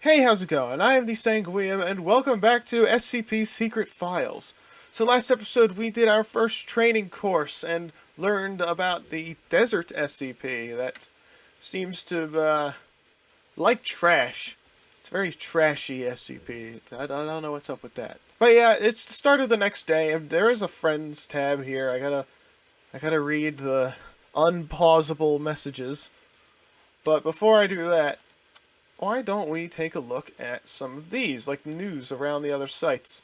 Hey, how's it going? I am the Sanguiem, and welcome back to SCP Secret Files. So last episode we did our first training course and learned about the desert SCP that seems to, like trash. It's a very trashy SCP. I don't know what's up with that. But yeah, it's the start of the next day, and there is a friends tab here. I gotta read the unpausable messages. But before I do that, why don't we take a look at some of these, like news around the other sites?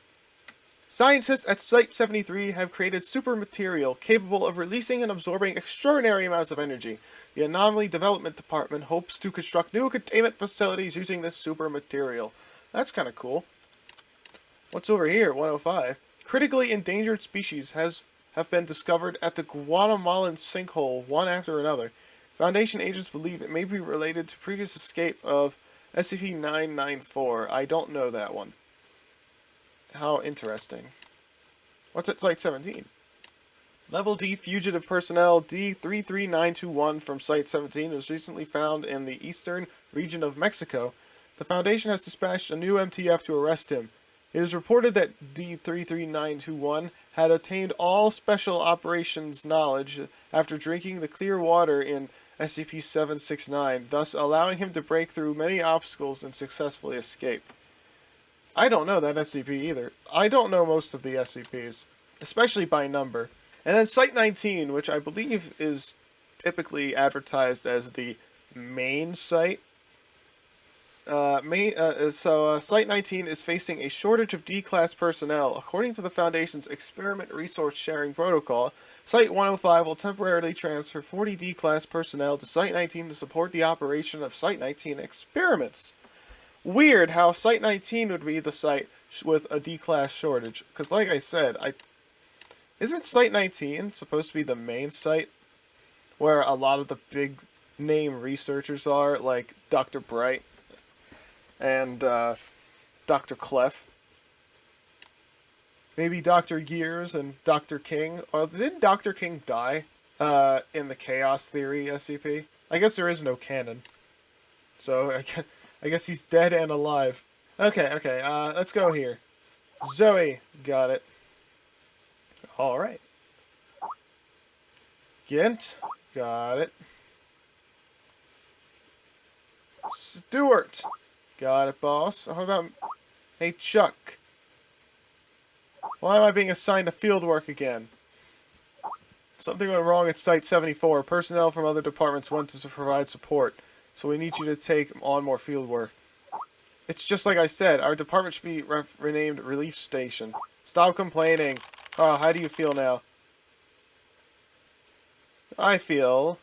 Scientists at Site-73 have created super material capable of releasing and absorbing extraordinary amounts of energy. The Anomaly Development Department hopes to construct new containment facilities using this super material. That's kind of cool. What's over here? 105. Critically endangered species have been discovered at the Guatemalan sinkhole, one after another. Foundation agents believe it may be related to previous escape of SCP-994. I don't know that one. How interesting. What's at Site-17? Level D fugitive personnel D33921 from Site-17 was recently found in the eastern region of Mexico. The Foundation has dispatched a new MTF to arrest him. It is reported that D33921 had attained all special operations knowledge after drinking the clear water in SCP-769, thus allowing him to break through many obstacles and successfully escape. I don't know that SCP either. I don't know most of the SCPs, especially by number. And then Site-19, which I believe is typically advertised as the main site. Site-19 is facing a shortage of D-Class personnel. According to the Foundation's Experiment Resource Sharing Protocol, Site-105 will temporarily transfer 40 D-Class personnel to Site-19 to support the operation of Site-19 experiments. Weird how Site-19 would be the site with a D-Class shortage, because like I said, isn't Site-19 supposed to be the main site where a lot of the big name researchers are, like Dr. Bright and Dr. Clef? Maybe Dr. Gears and Dr. King. Or didn't Dr. King die in the Chaos Theory SCP? I guess there is no canon. So I guess he's dead and alive. Okay, let's go here. Zoe, got it. Alright. Gint, got it. Stewart, got it, boss. How about... Hey, Chuck. Why am I being assigned to field work again? Something went wrong at Site-74. Personnel from other departments went to provide support, so we need you to take on more field work. It's just like I said, our department should be renamed Relief Station. Stop complaining. Carl, how do you feel now? I feel...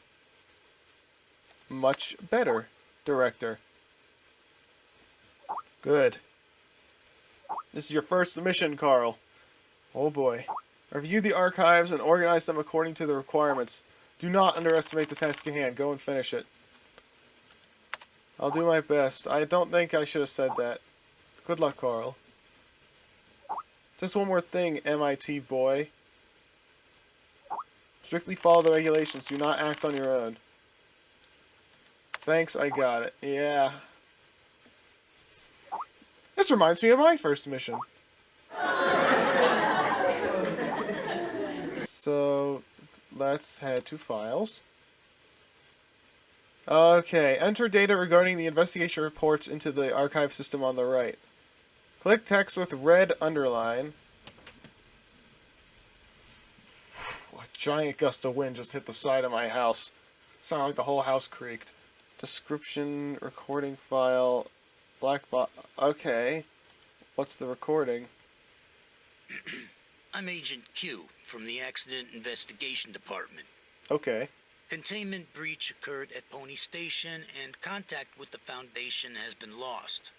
much better, Director. Good. This is your first mission, Carl. Oh boy. Review the archives and organize them according to the requirements. Do not underestimate the task at hand. Go and finish it. I'll do my best. I don't think I should have said that. Good luck, Carl. Just one more thing, MIT boy. Strictly follow the regulations. Do not act on your own. Thanks, I got it. Yeah. This reminds me of my first mission. So, let's head to files. Okay, enter data regarding the investigation reports into the archive system on the right. Click text with red underline. A giant gust of wind just hit the side of my house. Sounded like the whole house creaked. Description, recording file, black box. Okay. What's the recording? I'm Agent Q from the Accident Investigation Department. Okay. Containment breach occurred at Pony Station and contact with the Foundation has been lost.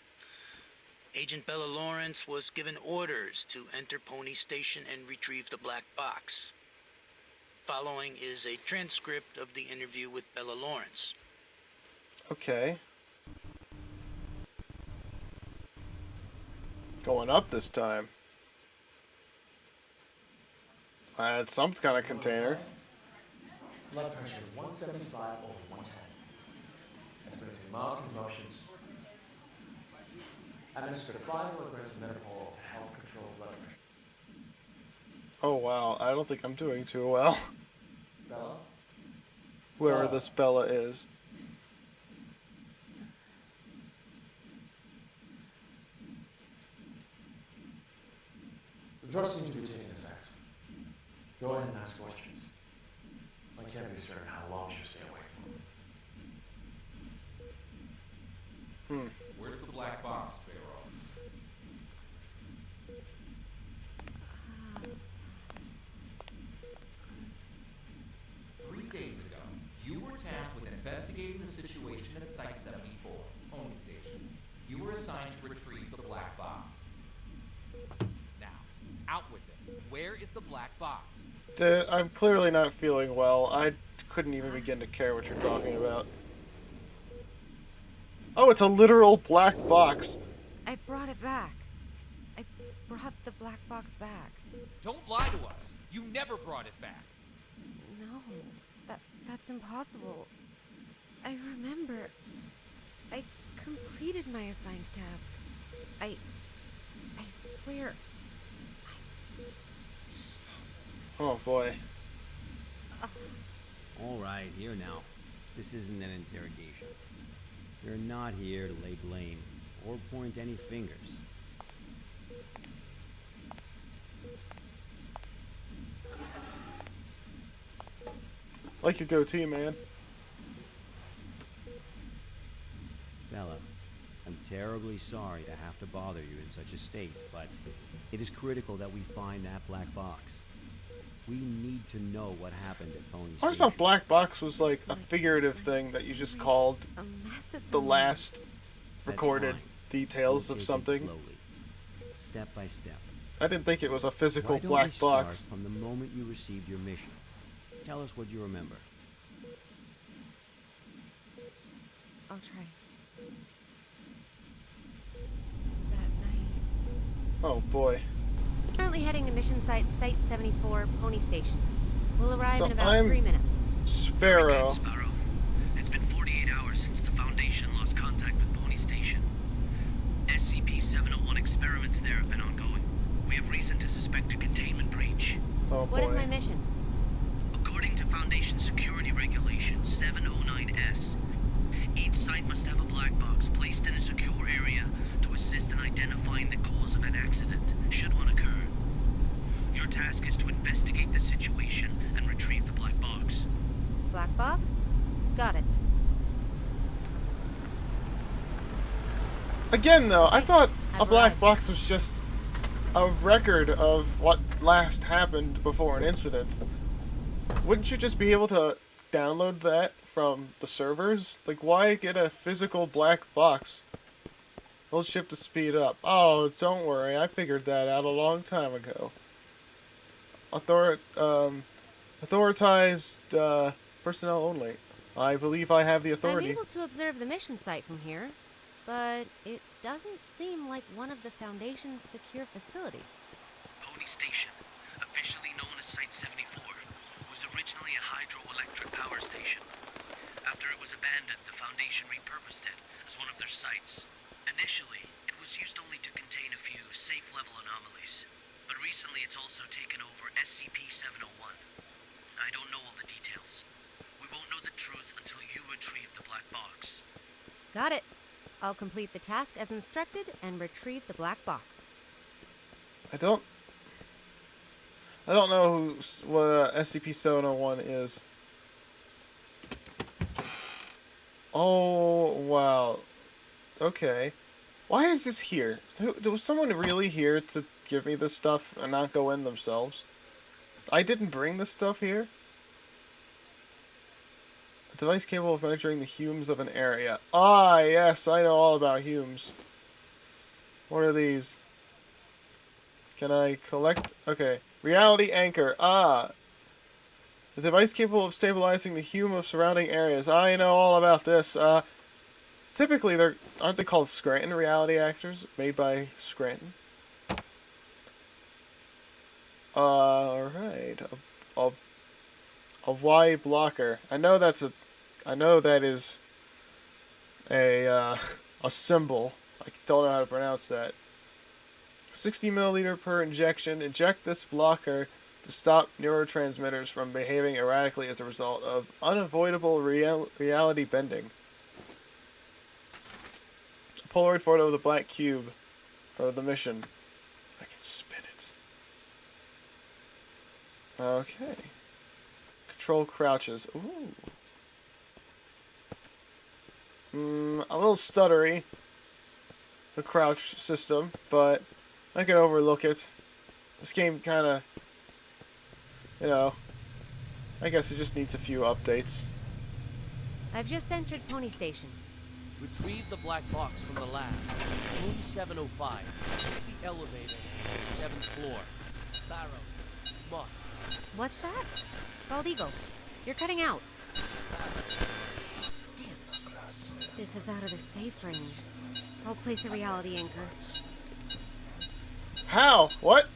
Agent Bella Lawrence was given orders to enter Pony Station and retrieve the black box. Following is a transcript of the interview with Bella Lawrence. Okay. Going up this time. I had some kind of container. Blood pressure 175 over 110. Experiencing mild convulsions. Administer 5 milligrams of metapol to help control blood pressure. Oh wow, I don't think I'm doing too well. Bella? Whoever this Bella is. The drugs seem to be taking effect. Go ahead and ask questions. I can't be certain how long she'll stay awake for. Where's the black box, Sparrow? 3 days ago, you were tasked with investigating the situation at Site 74, Pony Station. You were assigned to retrieve the black box. Now, out with it. Where is the black box? Dude, I'm clearly not feeling well. I couldn't even begin to care what you're talking about. Oh, it's a literal black box. I brought it back. I brought the black box back. Don't lie to us. You never brought it back. No, that's impossible. I remember. I completed my assigned task. I swear. Oh boy. All right, here now. This isn't an interrogation. We're not here to lay blame or point any fingers. Like your goatee, man. Bella, I'm terribly sorry to have to bother you in such a state, but it is critical that we find that black box. We need to know what happened at Pony I always Station. thought black box was like a figurative thing that you just called A mess at the moment. last That's recorded fine. details We'll of take it something. slowly, step by step. I didn't think it was a physical Why don't black we start box. from the moment you received your mission? Tell us what you remember. I'll try. That night. Oh boy. Currently heading to mission site 74, Pony Station. We'll arrive So in about I'm- 3 minutes. Sparrow. Sparrow. It's been 48 hours since the Foundation lost contact with Pony Station. SCP-701 experiments there have been ongoing. We have reason to suspect a containment breach. Oh boy. What is my mission? According to Foundation security regulations 709S, each site must have a black box placed in a secure area to assist in identifying the cause of an accident, should one occur. Your task is to investigate the situation and retrieve the black box. Black box? Got it. Again, though, I thought a I've black arrived. box was just a record of what last happened before an incident. Wouldn't you just be able to download that from the servers? Like, why get a physical black box? Hold shift to speed up. Oh, don't worry, I figured that out a long time ago. Authorized personnel only. I believe I have the I'm authority. able to observe the mission site from here, but it doesn't seem like one of the Foundation's secure facilities. Pony Station, officially known as Site 74, was originally a hydroelectric power station. After it was abandoned, the Foundation repurposed it as one of their sites. Initially, it was used only to contain a few safe-level anomalies, but recently it's also taken over SCP-701. I don't know all the details. We won't know the truth until you retrieve the black box. Got it. I'll complete the task as instructed and retrieve the black box. I don't know what SCP-701 is. Oh, wow. Okay. Why is this here? Was someone really here to give me this stuff and not go in themselves? I didn't bring this stuff here? A device capable of measuring the humes of an area. Ah, yes, I know all about humes. What are these? Can I collect? Okay. Reality anchor. Ah. The device capable of stabilizing the hume of surrounding areas. I know all about this. Typically, aren't they called Scranton reality actors? Made by Scranton. Alright. A Y blocker. I know that is a symbol. I don't know how to pronounce that. 60 milliliter per injection. Inject this blocker to stop neurotransmitters from behaving erratically as a result of unavoidable reality bending. A Polaroid photo of the black cube for the mission. I can spin it. Okay. Control crouches. Ooh. A little stuttery, the crouch system, but I can overlook it. This game kind of, you know, I guess it just needs a few updates. I've just entered Pony Station. Retrieve the black box from the lab. Room 705. Take the elevator. 7th floor. Sparrow. Must. What's that? Bald Eagle, you're cutting out. Damn. This is out of the safe range. I'll place a reality anchor. How? What?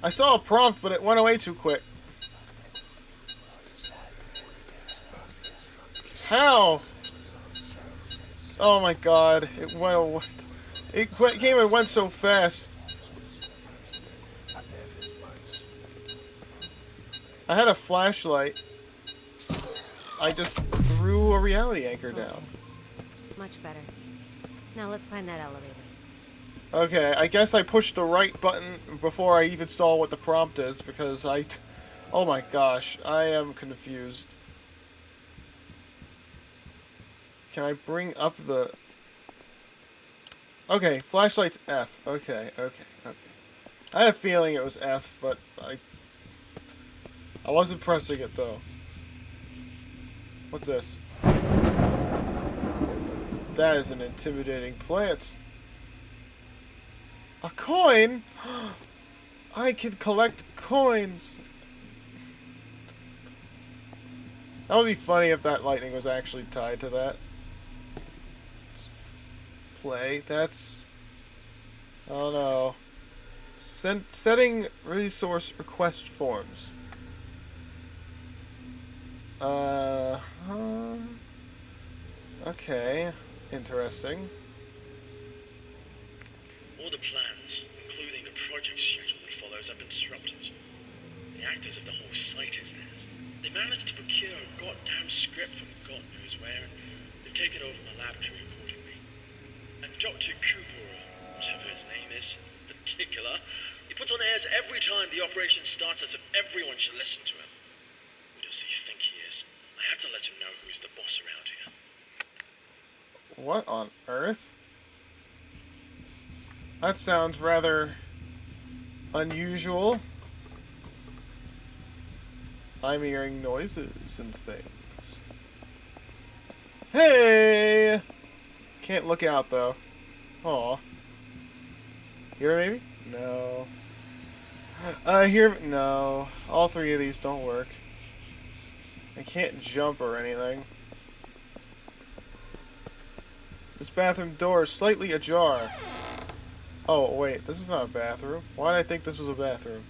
I saw a prompt, but it went away too quick. How? Oh my god, it went away. It came and went so fast. I had a flashlight. I just threw a reality anchor down. Much better. Now let's find that elevator. Okay, I guess I pushed the right button before I even saw what the prompt is, because oh my gosh, I am confused. Can I bring up the... Okay, flashlight's F. Okay. I had a feeling it was F, but I wasn't pressing it, though. What's this? That is an intimidating plant. A coin? I can collect coins. That would be funny if that lightning was actually tied to that. Let's play. That's... Oh no. Setting resource request forms. Okay. Interesting. All the plans, including the project schedule that follows, have been disrupted. The actors of the whole site is theirs. They managed to procure a goddamn script from God knows where, and they've taken over my laboratory accordingly. And Dr. Cooper, whatever his name is, in particular, he puts on airs every time the operation starts as if everyone should listen to him. Who does he think he is? I have to let him know who's the boss around here. What on earth? That sounds rather unusual. I'm hearing noises and things. Hey! Can't look out though. Aw. Here maybe? No. Here? No. All three of these don't work. I can't jump or anything. This bathroom door is slightly ajar. Oh, wait. This is not a bathroom. Why did I think this was a bathroom?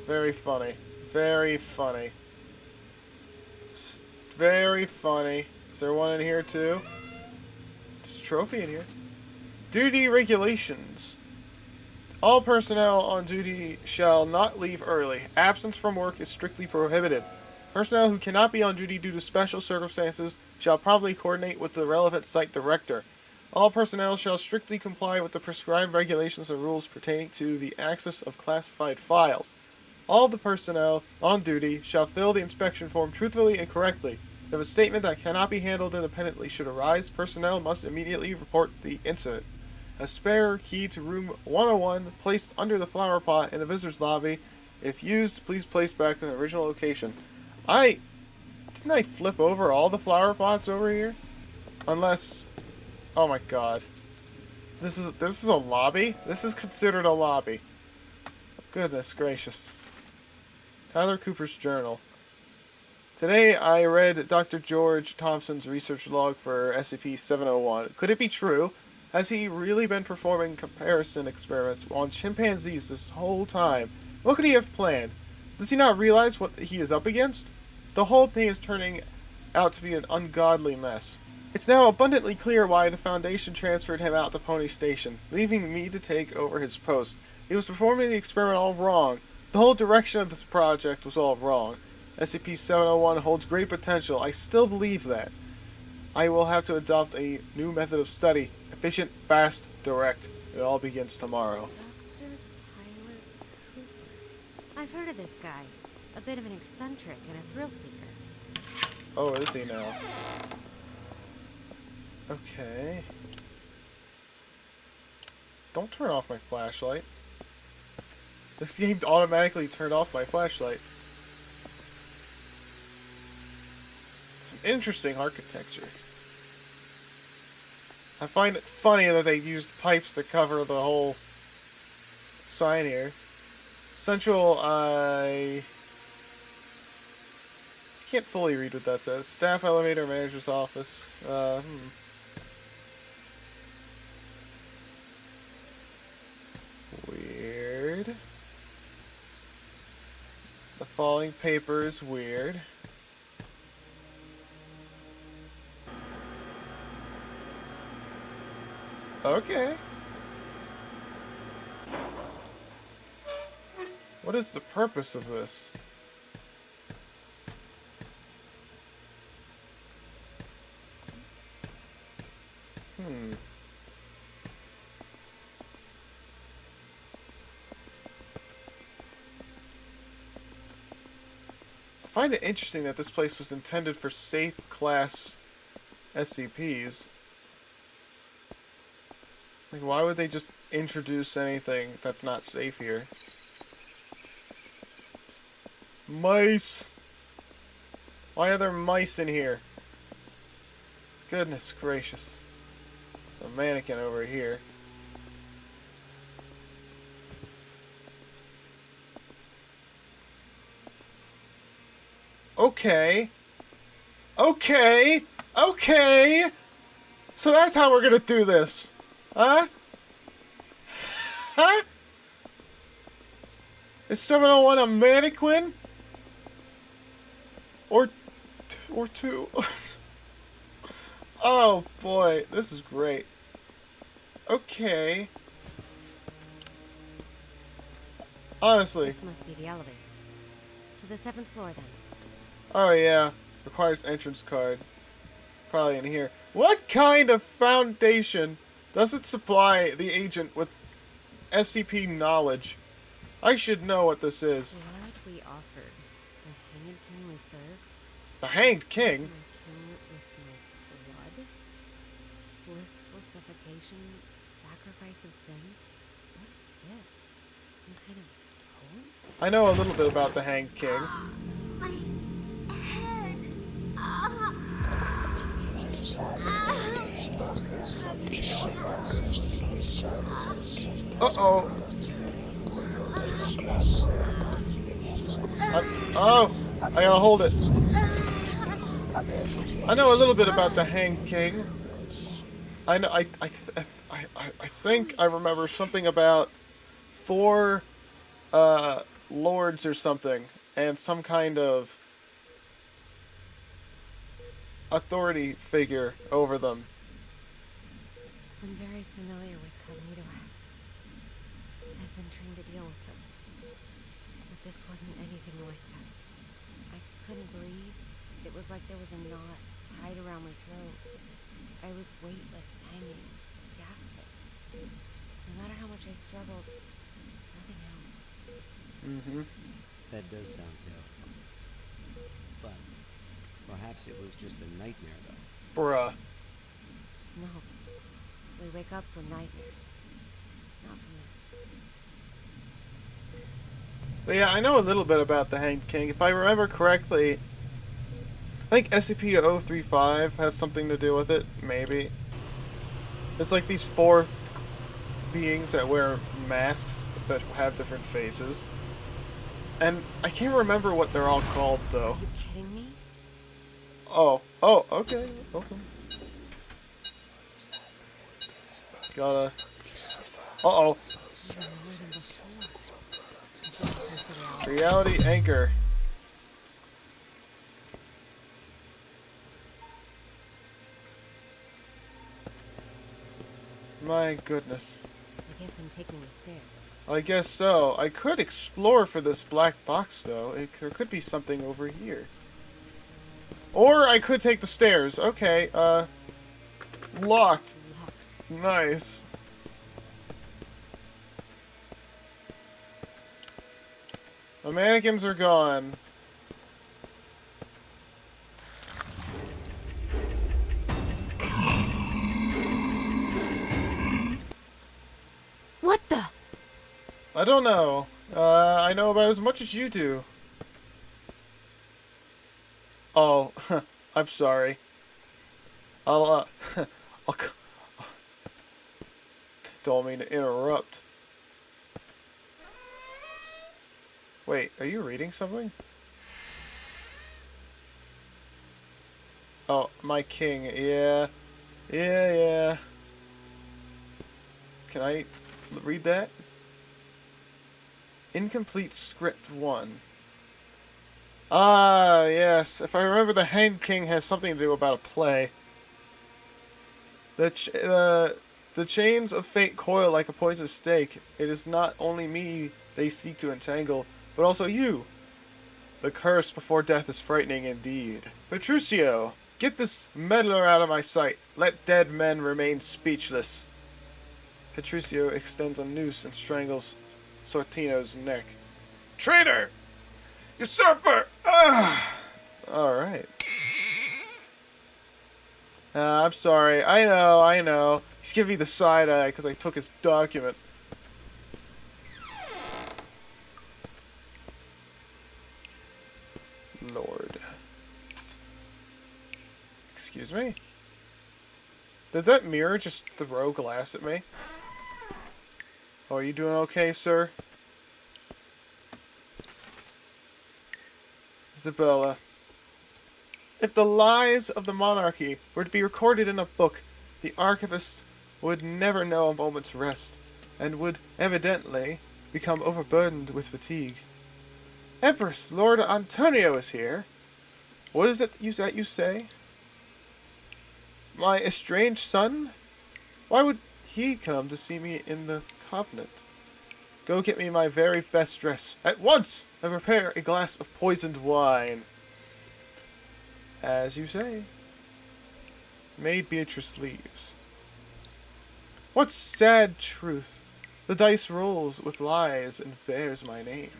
Very funny. Very funny. Very funny. Is there one in here, too? There's a trophy in here. Duty regulations. All personnel on duty shall not leave early. Absence from work is strictly prohibited. Personnel who cannot be on duty due to special circumstances shall promptly coordinate with the relevant site director. All personnel shall strictly comply with the prescribed regulations and rules pertaining to the access of classified files. All the personnel on duty shall fill the inspection form truthfully and correctly. If a statement that cannot be handled independently should arise, personnel must immediately report the incident. A spare key to room 101 placed under the flower pot in the visitor's lobby. If used, please place back in the original location. Didn't I flip over all the flower pots over here? Unless... Oh my god. This is a lobby? This is considered a lobby. Goodness gracious. Tyler Cooper's journal. Today I read Dr. George Thompson's research log for SCP-701. Could it be true? Has he really been performing comparison experiments on chimpanzees this whole time? What could he have planned? Does he not realize what he is up against? The whole thing is turning out to be an ungodly mess. It's now abundantly clear why the Foundation transferred him out to Pony Station, leaving me to take over his post. He was performing the experiment all wrong. The whole direction of this project was all wrong. SCP-701 holds great potential. I still believe that. I will have to adopt a new method of study. Efficient, fast, direct. It all begins tomorrow. Dr. Tyler Cooper. I've heard of this guy. A bit of an eccentric and a thrill seeker. Oh, is he now? Okay. Don't turn off my flashlight. This game automatically turned off my flashlight. Some interesting architecture. I find it funny that they used pipes to cover the whole sign here. Central, I can't fully read what that says. Staff elevator, manager's office. Weird. The falling paper is weird. Okay. What is the purpose of this? I find it interesting that this place was intended for safe class SCPs. Like, why would they just introduce anything that's not safe here? Mice! Why are there mice in here? Goodness gracious. There's a mannequin over here. Okay. Okay. Okay. So that's how we're gonna do this. Huh? Huh? Is 701 a mannequin? Or two? Oh boy, this is great. Okay. Honestly. This must be the elevator. To the 7th floor, then. Oh yeah. Requires entrance card. Probably in here. What kind of foundation doesn't supply the agent with SCP knowledge? I should know what this is. Blood we offered. The hanged king we served. The Hanged King? My king with my blood? Blissful suffocation, sacrifice of sin? What's this? Some kind of poem? I know a little bit about the Hanged King. My head. Uh-oh. Oh! I gotta hold it. I know a little bit about the Hanged King. I know. I think I remember something about 4 lords or something, and some kind of authority figure over them. I'm very familiar with cognito hazards. I've been trained to deal with them. But this wasn't anything like that. I couldn't breathe. It was like there was a knot tied around my throat. I was weightless, hanging, gasping. No matter how much I struggled, nothing helped. Mm-hmm. That does sound terrifying. But perhaps it was just a nightmare, though. Bruh. No. We wake up from nightmares. Not from this. But yeah, I know a little bit about the Hanged King. If I remember correctly, I think SCP-035 has something to do with it, maybe. It's like these 4 beings that wear masks that have different faces. And I can't remember what they're all called, though. Are you kidding me? Oh, okay. Gotta... Uh-oh. It's even more than before. I think it's considered Reality anchor. My goodness. I guess I'm taking the stairs. I guess so. I could explore for this black box, though. There could be something over here. Or I could take the stairs. Okay, locked. Locked. Nice. The mannequins are gone. What the? I don't know. I know about as much as you do. Oh, I'm sorry. I'll, don't mean to interrupt. Wait, are you reading something? Oh, my king, yeah. Yeah. Can I read that? Incomplete script 1. Ah, yes. If I remember, the Hand King has something to do about a play. The chains of fate coil like a poisonous snake. It is not only me they seek to entangle, but also you. The curse before death is frightening indeed. Petruchio, get this meddler out of my sight. Let dead men remain speechless. Petruchio extends a noose and strangles Sortino's neck. Traitor! Usurper! Ah! Alright. I'm sorry. I know. He's giving me the side eye because I took his document. Lord. Excuse me? Did that mirror just throw glass at me? Oh, are you doing okay, sir? Isabella. If the lies of the monarchy were to be recorded in a book, the archivist would never know a moment's rest, and would evidently become overburdened with fatigue. Empress, Lord Antonio is here. What is it that you say? My estranged son? Why would he come to see me in the Covenant? Go get me my very best dress, at once, and prepare a glass of poisoned wine. As you say. Maid Beatrice leaves. What sad truth! The dice rolls with lies and bears my name.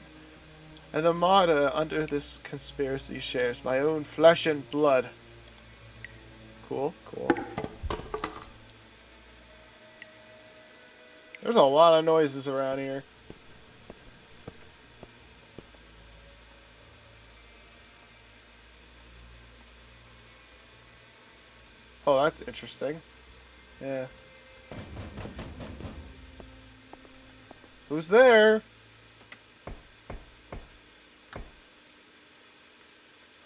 And the martyr under this conspiracy shares my own flesh and blood. Cool. There's a lot of noises around here. Oh, that's interesting. Yeah. Who's there?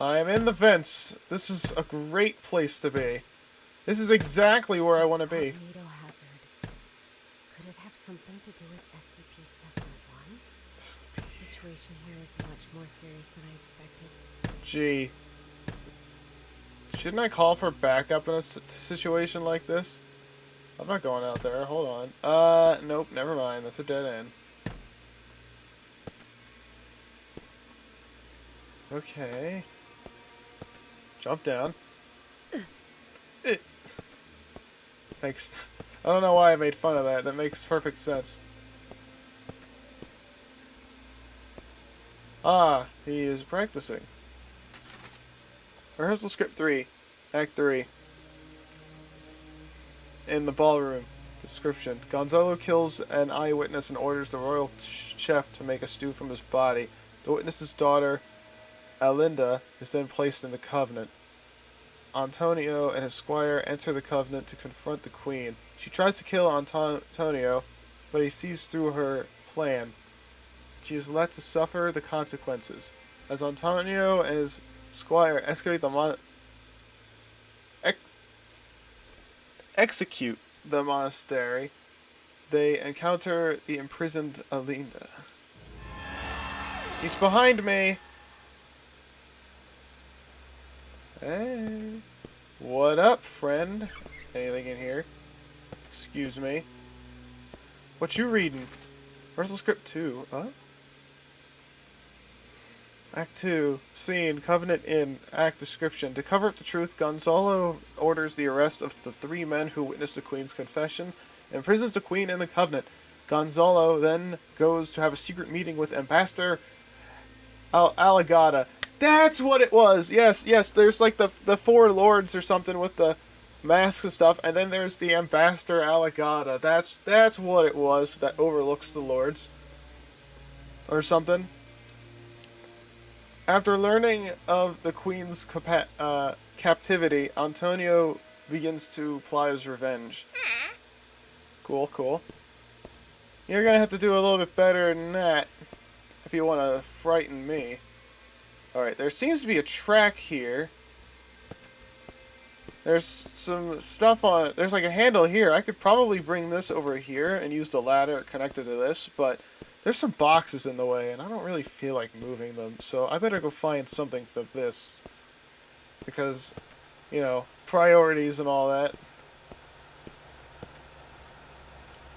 I am in the vents. This is a great place to be. This is exactly where I want to be. Cognito hazard. Could it have something to do with SCP-701? The situation here is much more serious than I expected. Gee. Shouldn't I call for backup in a situation like this? I'm not going out there. Hold on. Nope. Never mind. That's a dead end. Okay. Jump down. Makes... I don't know why I made fun of that. That makes perfect sense. Ah, he is practicing. Rehearsal script 3, Act 3. In the ballroom. Description. Gonzalo kills an eyewitness and orders the royal chef to make a stew from his body. The witness's daughter, Alinda, is then placed in the Covenant. Antonio and his squire enter the Covenant to confront the Queen. She tries to kill Antonio, but he sees through her plan. She is let to suffer the consequences. As Antonio and his squire execute the monastery, they encounter the imprisoned Alinda. He's behind me! Hey. What up, friend? Anything in here? Excuse me. What you reading? Rehearsal script 2. Huh? Act 2. Scene. Covenant Inn. Act description. To cover up the truth, Gonzalo orders the arrest of the 3 men who witnessed the Queen's confession and imprisons the Queen and the Covenant. Gonzalo then goes to have a secret meeting with Ambassador Alagada. That's what it was! Yes, there's like the 4 lords or something with the masks and stuff, and then there's the Ambassador Alagada. That's what it was that overlooks the lords. Or something. After learning of the Queen's captivity, Antonio begins to plot his revenge. Cool. You're gonna have to do a little bit better than that if you want to frighten me. Alright, there seems to be a track here. There's some stuff on... There's like a handle here. I could probably bring this over here and use the ladder connected to this, but there's some boxes in the way, and I don't really feel like moving them, so I better go find something for this. Because, you know, priorities and all that.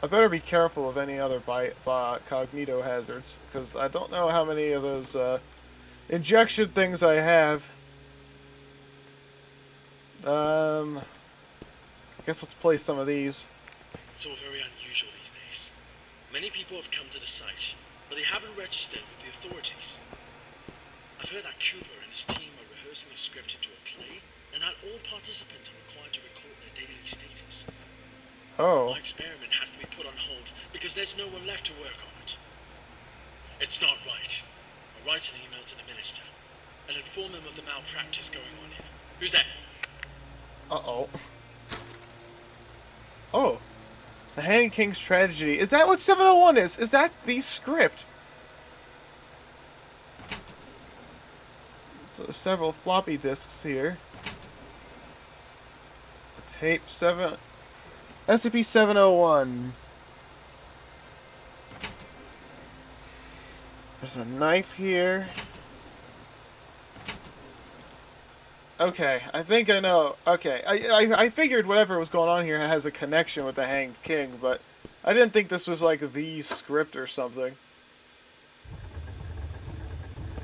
I better be careful of any other cognito hazards, because I don't know how many of those injection things I have. I guess let's play some of these. It's all very unusual these days. Many people have come to the site, but they haven't registered with the authorities. I've heard that Cooper and his team are rehearsing a script into a play, and that all participants are required to record their daily status. Oh. My experiment has to be put on hold because there's no one left to work on it. It's not right. I'll write an email to the minister and inform him of the malpractice going on here. Who's that? Uh-oh. Oh. The Hanging King's Tragedy. Is that what 701 is? Is that the script? So several floppy disks here. A tape 7... SCP 701. There's a knife here. Okay, I think I know. Okay, I figured whatever was going on here has a connection with the Hanged King, but I didn't think this was like the script or something.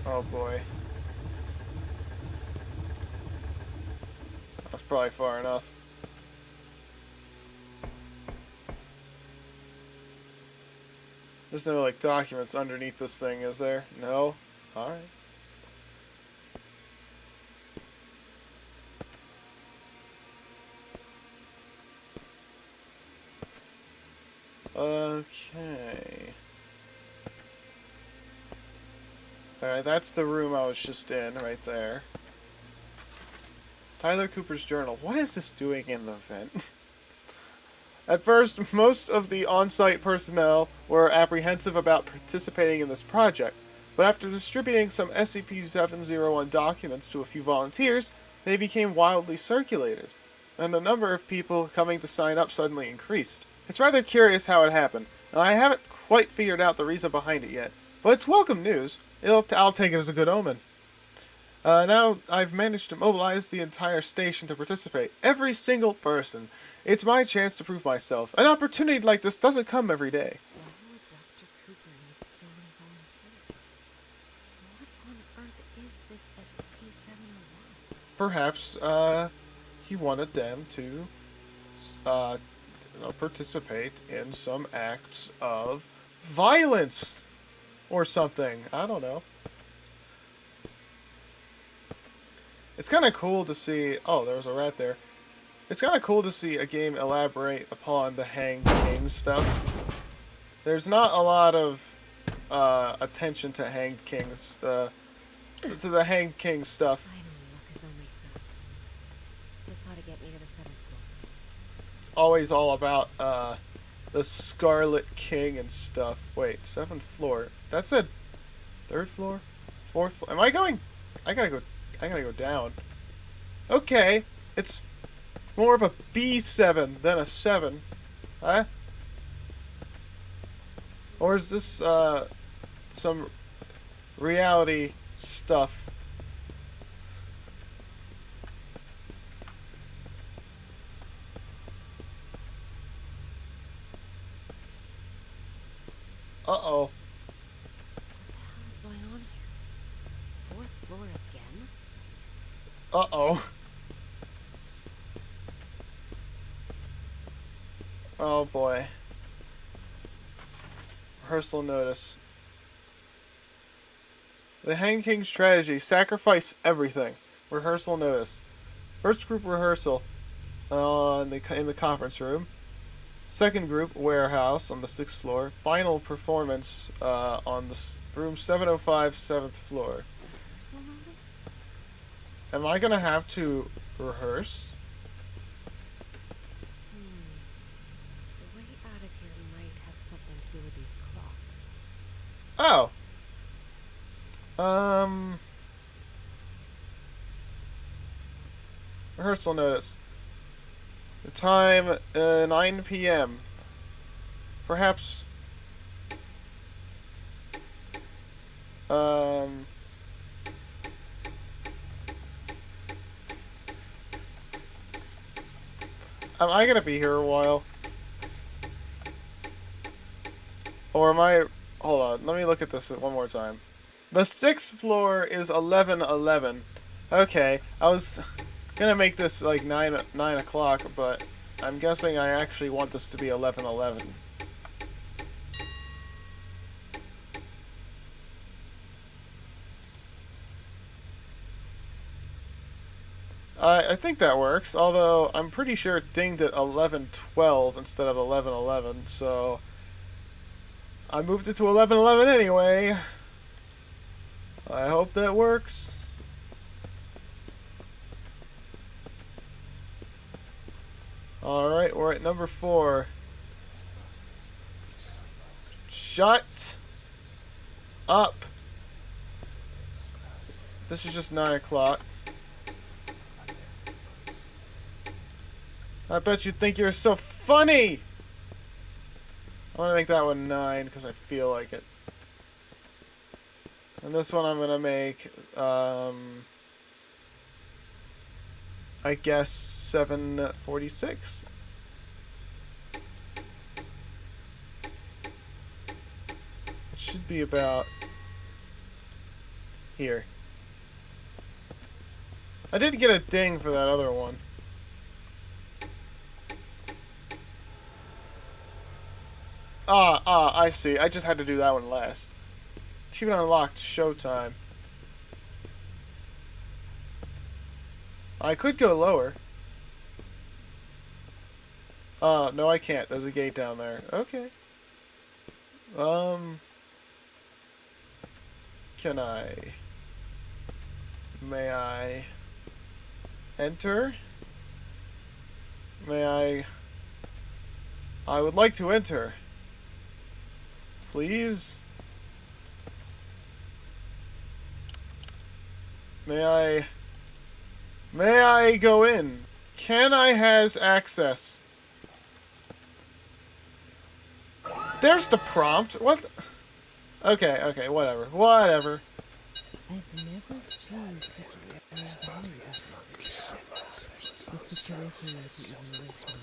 Oh boy. That's probably far enough. There's no, like, documents underneath this thing, is there? No? Alright. Okay. Alright, that's the room I was just in, right there. Tyler Cooper's journal. What is this doing in the vent? At first, most of the on-site personnel were apprehensive about participating in this project, but after distributing some SCP-701 documents to a few volunteers, they became wildly circulated, and the number of people coming to sign up suddenly increased. It's rather curious how it happened, and I haven't quite figured out the reason behind it yet, but it's welcome news. I'll take it as a good omen. Now I've managed to mobilize the entire station to participate. Every single person. It's my chance to prove myself. An opportunity like this doesn't come every day. Why would Dr. Cooper need so many volunteers? What on earth is this SCP-701? Perhaps, he wanted them to, participate in some acts of violence. Or something. I don't know. It's kind of cool to see... Oh, there was a rat there. It's kind of cool to see a game elaborate upon the Hanged King stuff. There's not a lot of attention to Hanged Kings, to the Hanged King stuff. Finally, luck is on my side. This ought to get me to the 7th floor. It's always all about the Scarlet King and stuff. Wait, 7th floor. That's a 3rd floor? 4th floor? Am I going... I gotta go down. Okay. It's more of a B7 than a 7. Huh? Or is this, some reality stuff? Uh-oh. What the hell is going on here? Fourth floor again? Uh-oh. Oh boy. Rehearsal notice. The Hang King strategy. Sacrifice everything. Rehearsal notice. First group rehearsal in the conference room. Second group warehouse on the 6th floor. Final performance on the room 705, 7th floor. Rehearsal notice? Am I gonna have to rehearse? The way out of here might have something to do with these clocks. Oh. Rehearsal notice. The time, 9 p.m. Perhaps, am I gonna be here a while? Or am I... Hold on, let me look at this one more time. The 6th floor is 11:11. Okay, I was gonna make this like 9 o'clock, but I'm guessing I actually want this to be 11:11. I think that works, although I'm pretty sure it dinged at 11:12 instead of 11:11, so I moved it to 11:11 anyway. I hope that works. Alright, we're at number 4. Shut up. This is just 9 o'clock. I bet you think you're so funny! I want to make that one 9 because I feel like it. And this one I'm going to make, I guess 7:46. It should be about here. I did get a ding for that other one. I see. I just had to do that one last. Achievement unlocked. Showtime. I could go lower. No I can't. There's a gate down there. Okay. Can I... May I... Enter? May I would like to enter. Please? May I go in? Can I has access? There's the prompt. What? Okay, whatever. Whatever. I've never seen such a reality before. The situation isn't even worse than I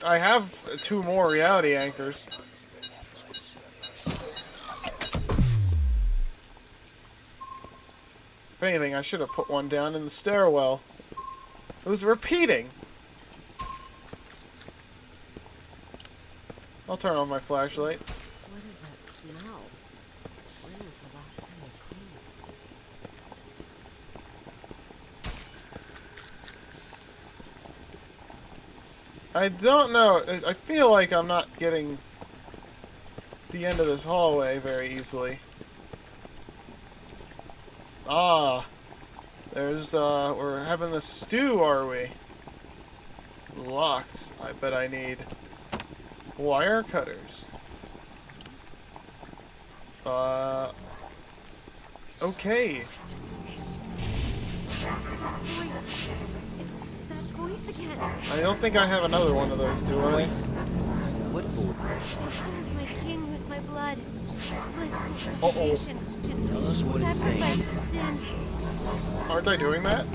thought. I have 2 more reality anchors. If anything, I should have put one down in the stairwell. It was repeating. I'll turn on my flashlight. What is that smell? When was the last time they cleaned this place? I don't know. I feel like I'm not getting the end of this hallway very easily. Ah. There's, we're having a stew, are we? Locked. I bet I need wire cutters. Okay. That voice again. I don't think I have another one of those, do I? What for? I serve my king with my blood. Blissful Uh-oh. subjugation. Tell us what it's saying. Sacrifice of sin. Aren't I doing that?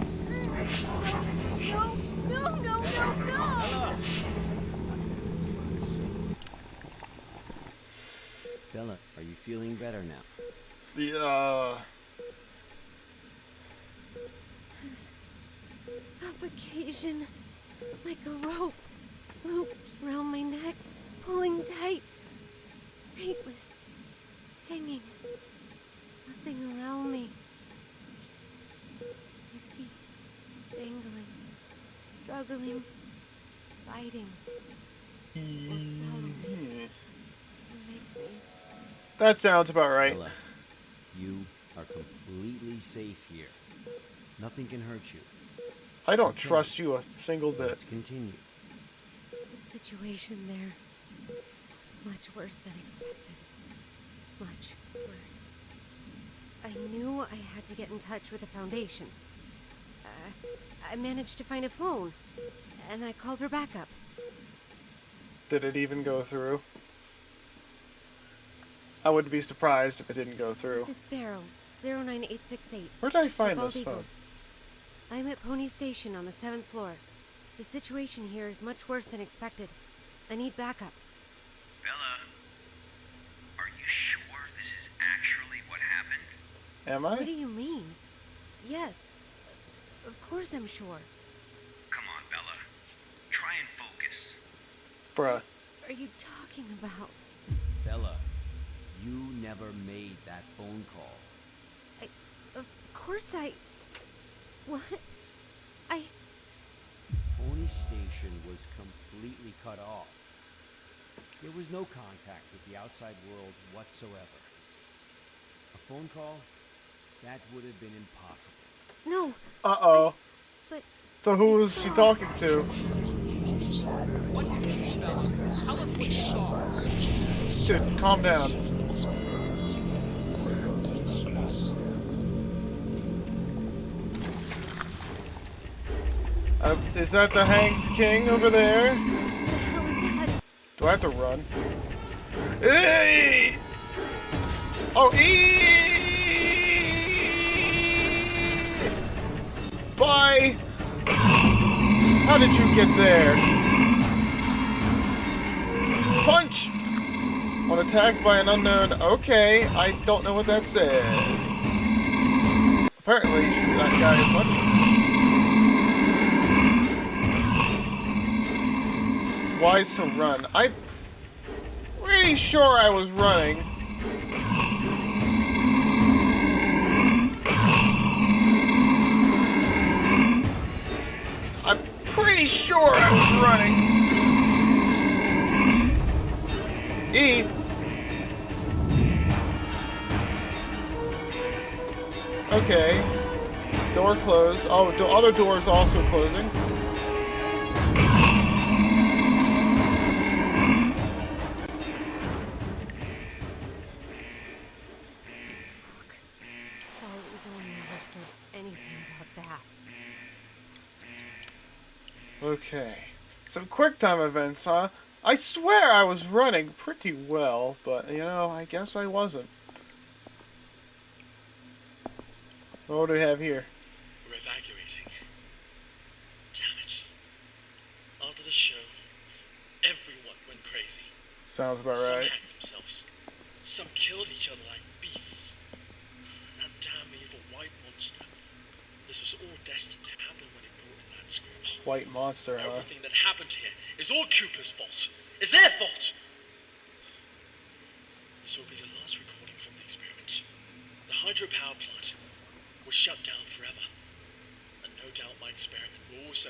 No. Bella, are you feeling better now? Suffocation. Like a rope looped around my neck, pulling tight. Weightless. Hanging. Nothing around me. Just my feet dangling. Struggling. Fighting. Will swallow me. And make mates. That sounds about right. Bella, you are completely safe here. Nothing can hurt you. I don't Okay. trust you a single bit. Let's continue. The situation there was much worse than expected. Much worse. I knew I had to get in touch with the Foundation. I managed to find a phone, and I called for backup. Did it even go through? I wouldn't be surprised if it didn't go through. This is Sparrow, 09868. Where did I find Bald this Eagle. phone? I'm at Pony Station on the 7th floor. The situation here is much worse than expected. I need backup. Bella, are you sure this is actually what happened? Am What do I? you mean? Yes. Of course I'm sure. Come on, Bella. Try and focus. Bruh. What are you talking about? Bella, you never made that phone call. Of course I... What? Pony Station was completely cut off. There was no contact with the outside world whatsoever. A phone call? That would have been impossible. No, Uh-oh. but... So who was she talking to? What did you see, Bella? Tell us what you saw. Dude, calm down. Is that the Hanged King over there? Do I have to run? Hey! Oh, Bye! How did you get there? Punch! When attacked by an unknown... Okay, I don't know what that said. Apparently, you should not die as much. It's wise to run. I'm pretty sure I was running. I'm pretty sure I was running. Eat. Okay. Door closed. Oh, the other door is also closing. Bald Eagle never said anything about that. Okay. Some quick time events, huh? I swear I was running pretty well, but, you know, I guess I wasn't. What do we have here? We're evacuating. Damn it. After the show, everyone went crazy. Sounds about Some right. hanged themselves. Some killed each other like beasts. And that damn evil white monster. This was all destined to happen when it brought in that script. White monster, huh? Everything that happened here is all Cooper's fault. It's their fault! This will be the last recording from the experiment. The hydropower plant was shut down forever. And no doubt my experiment will also...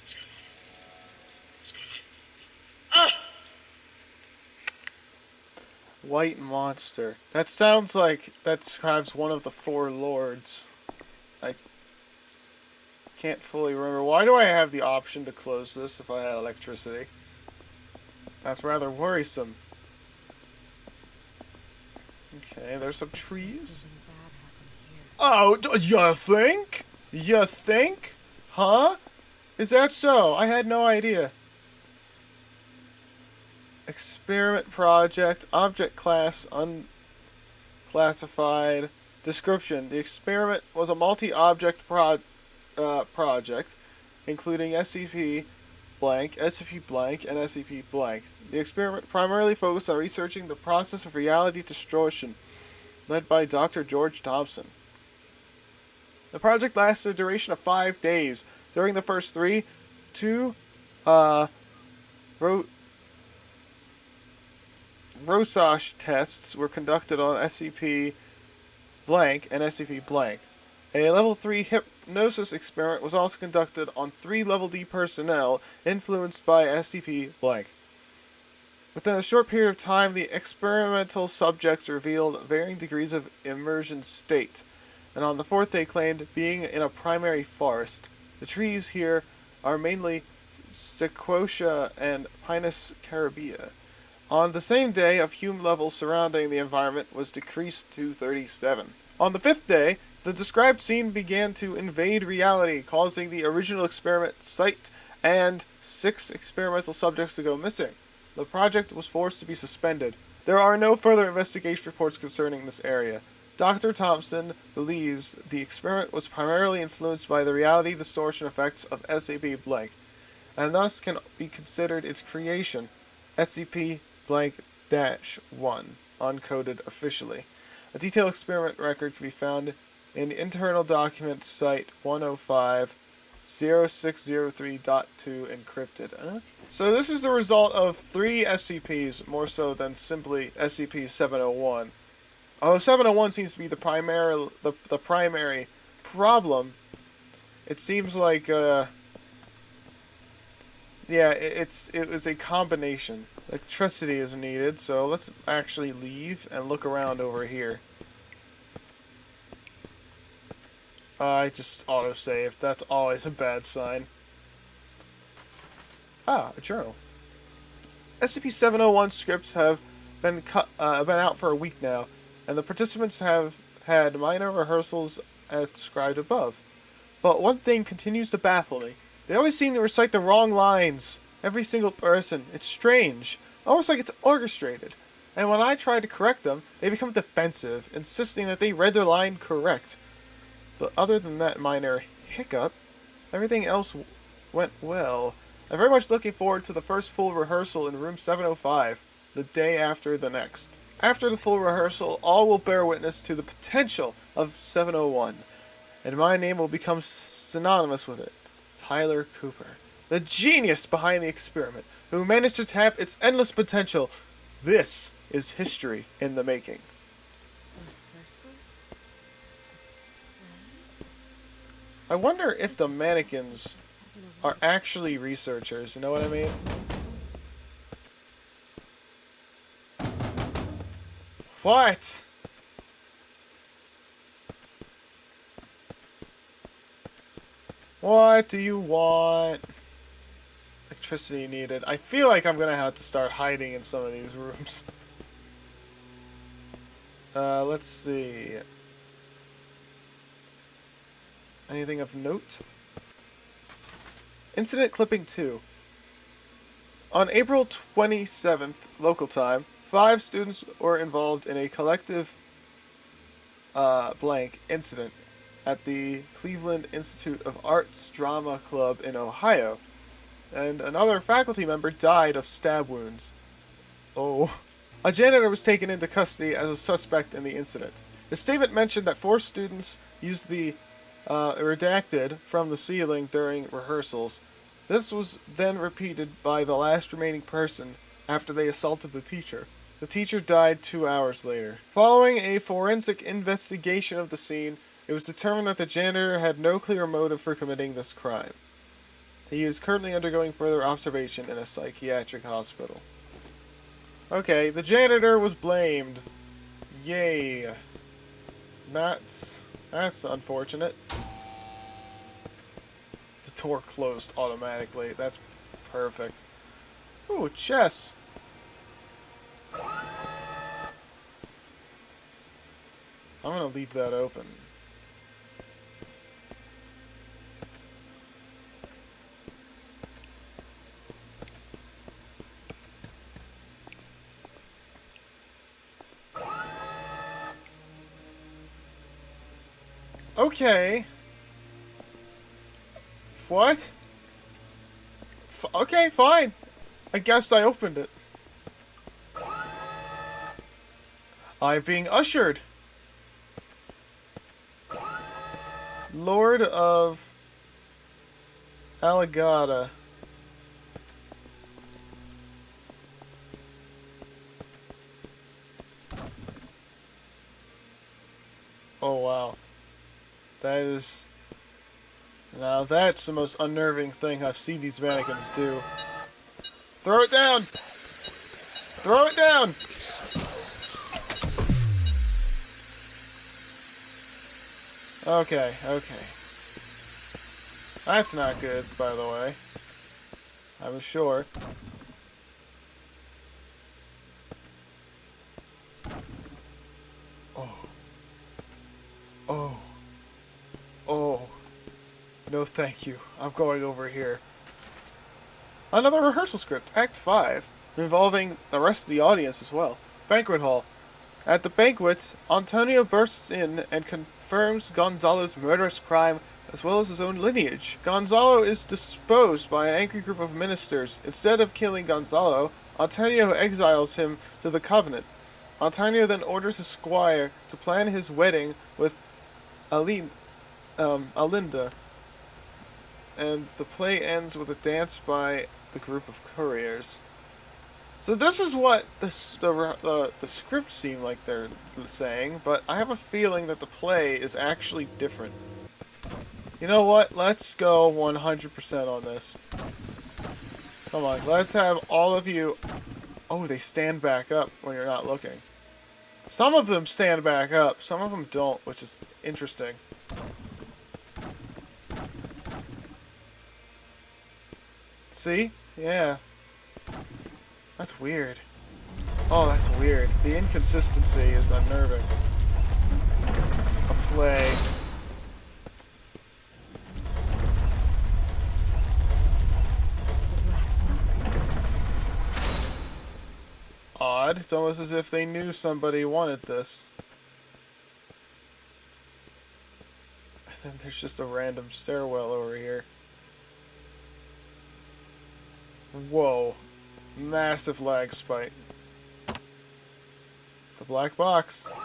What's going on? What's going on? Ah! White monster. That sounds like that describes one of the four lords. I can't fully remember. Why do I have the option to close this if I had electricity? That's rather worrisome. Okay, there's some trees. Something bad happened here. Oh, you think? You think? Huh? Is that so? I had no idea. Experiment project, object class, unclassified. Description. The experiment was a multi-object project, including SCP blank, SCP blank, and SCP blank. The experiment primarily focused on researching the process of reality distortion, led by Dr. George Thompson. The project lasted a duration of 5 days. During the first 3, 2 Rorschach tests were conducted on SCP blank and SCP blank. A level 3 hypnosis experiment was also conducted on 3 level D personnel influenced by SCP blank. Within a short period of time, the experimental subjects revealed varying degrees of immersion state, and on the 4th day claimed being in a primary forest. The trees here are mainly Sequoia and Pinus caribea. On the same day, a fume level surrounding the environment was decreased to 37. On the 5th day, the described scene began to invade reality, causing the original experiment site and 6 experimental subjects to go missing. The project was forced to be suspended. There are no further investigation reports concerning this area. Dr. Thompson believes the experiment was primarily influenced by the reality distortion effects of SCP blank, and thus can be considered its creation, SCP blank -1, uncoded officially. A detailed experiment record can be found in internal document site 105-0603.2 encrypted. So this is the result of 3 SCPs, more so than simply SCP-701. Although 701 seems to be the primary problem, it seems like it was a combination. Electricity is needed, so let's actually leave and look around over here. I just autosaved. That's always a bad sign. Ah, a journal. SCP-701 scripts have been out for a week now, and the participants have had minor rehearsals as described above. But one thing continues to baffle me. They always seem to recite the wrong lines. Every single person. It's strange. Almost like it's orchestrated. And when I try to correct them, they become defensive, insisting that they read their line correct. But other than that minor hiccup, everything else went well. I'm very much looking forward to the first full rehearsal in room 705, the day after the next. After the full rehearsal, all will bear witness to the potential of 701, and my name will become synonymous with it. Tyler Cooper, the genius behind the experiment, who managed to tap its endless potential. This is history in the making. Rehearsals? I wonder if the mannequins are actually researchers, you know what I mean? What? What do you want? Electricity needed. I feel like I'm gonna have to start hiding in some of these rooms. Let's see. Anything of note? Incident Clipping 2. On April 27th, local time, 5 students were involved in a collective blank incident at the Cleveland Institute of Arts Drama Club in Ohio, and another faculty member died of stab wounds. Oh. A janitor was taken into custody as a suspect in the incident. The statement mentioned that 4 students used the redacted from the ceiling during rehearsals. This was then repeated by the last remaining person after they assaulted the teacher. The teacher died 2 hours later. Following a forensic investigation of the scene, it was determined that the janitor had no clear motive for committing this crime. He is currently undergoing further observation in a psychiatric hospital. Okay, the janitor was blamed. Yay. That's unfortunate. The door closed automatically. That's perfect. Ooh, chess. I'm gonna leave that open. Okay. What? Okay, fine. I guess I opened it. I'm being ushered. Lord of Alagada. Oh wow. That is... Now that's the most unnerving thing I've seen these mannequins do. Throw it down! Throw it down! Okay, okay. That's not good, by the way. I was sure. Oh. Oh. Oh. No thank you. I'm going over here. Another rehearsal script, Act 5, involving the rest of the audience as well. Banquet Hall. At the banquet, Antonio bursts in and confirms Gonzalo's murderous crime as well as his own lineage. Gonzalo is disposed by an angry group of ministers. Instead of killing Gonzalo, Antonio exiles him to the Covenant. Antonio then orders his squire to plan his wedding with Alinda, and the play ends with a dance by the group of couriers. So this is what the script seemed like they're saying, but I have a feeling that the play is actually different. You know what? Let's go 100% on this. Come on, let's have all of you... Oh, they stand back up when you're not looking. Some of them stand back up, some of them don't, which is interesting. See? Yeah. That's weird. Oh, that's weird. The inconsistency is unnerving. A play. Odd. It's almost as if they knew somebody wanted this. And then there's just a random stairwell over here. Whoa. Massive lag spike. The black box. And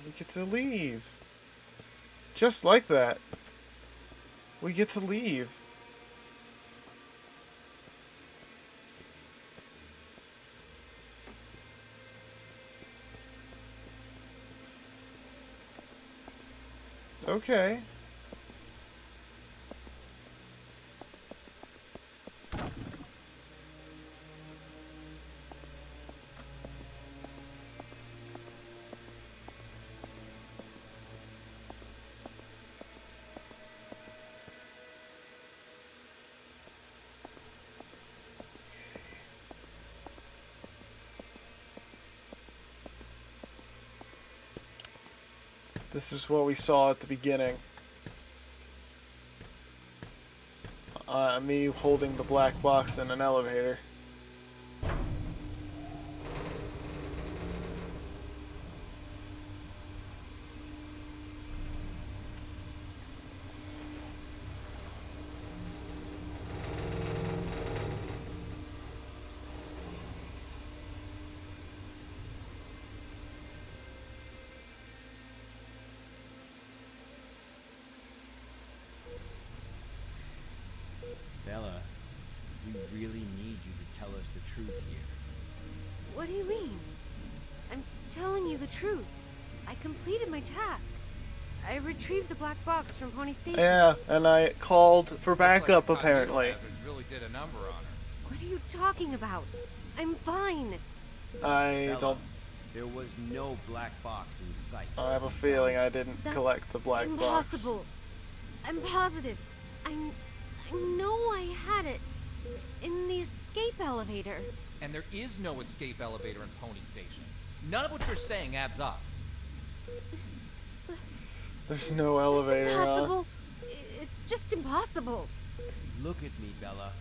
we get to leave. Just like that. We get to leave. Okay. This is what we saw at the beginning. Me holding the black box in an elevator. Bella, we really need you to tell us the truth here. What do you mean? I'm telling you the truth. I completed my task. I retrieved the black box from Pony Station. Yeah, and I called for backup apparently. Really did a number on her. What are you talking about? I'm fine. I Bella, don't... there was no black box in sight. I have a feeling I didn't That's collect the black box. impossible. I'm positive. I know I had it in the escape elevator. And there is no escape elevator in Pony Station. None of what you're saying adds up. There's no elevator, It's huh? impossible. It's just impossible. Look at me, Bella.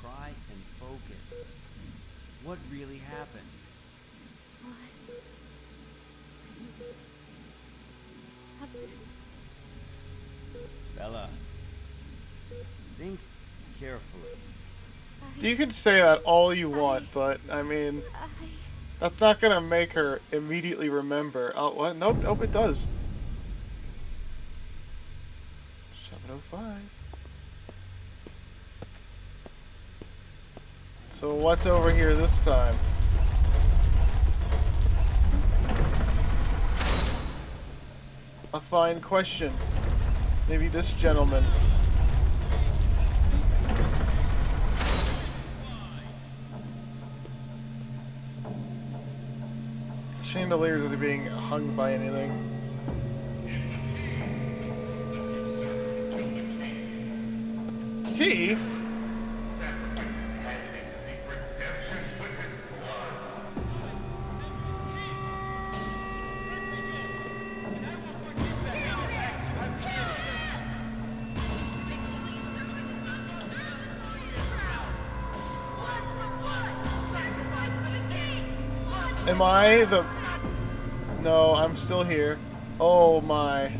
Try and focus. What really happened? Bella, think carefully. You can say that all you want, but, I mean, that's not gonna make her immediately remember. Oh, what? Nope, nope, it does. 7:05. So what's over here this time? A fine question. Maybe this gentleman. Chandeliers are being hung by anything. Key? Am I the... No, I'm still here. Oh my.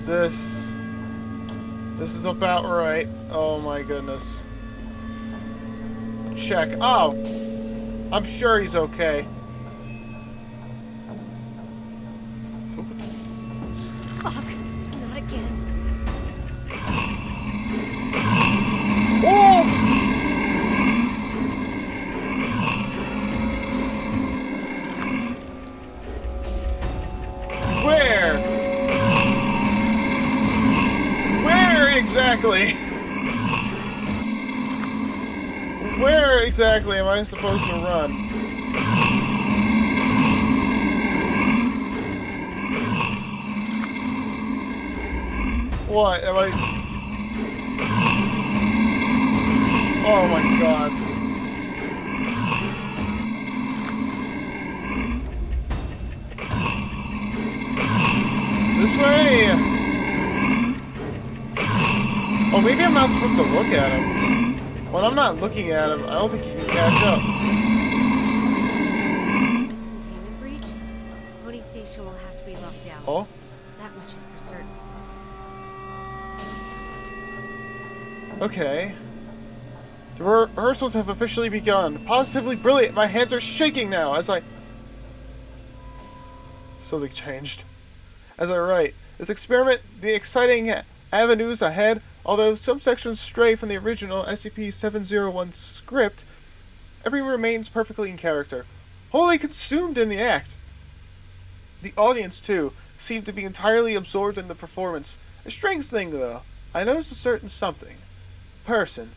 This is about right. Oh my goodness. Check. Oh! I'm sure he's okay. Fuck, not again. Oh! Where? Where exactly? Where exactly am I supposed to run? What am I? Oh my god. This way! Oh, maybe I'm not supposed to look at him. When I'm not looking at him, I don't think he can catch up. Containment breach? Pony Station will have to be locked down. Oh? That much is for certain. Okay. The rehearsals have officially begun. Positively brilliant. My hands are shaking now as I... Something changed. As I write, this experiment, the exciting avenues ahead, although some sections stray from the original SCP-701 script, everyone remains perfectly in character, wholly consumed in the act. The audience, too, seemed to be entirely absorbed in the performance. A strange thing, though. I noticed a certain something. Person.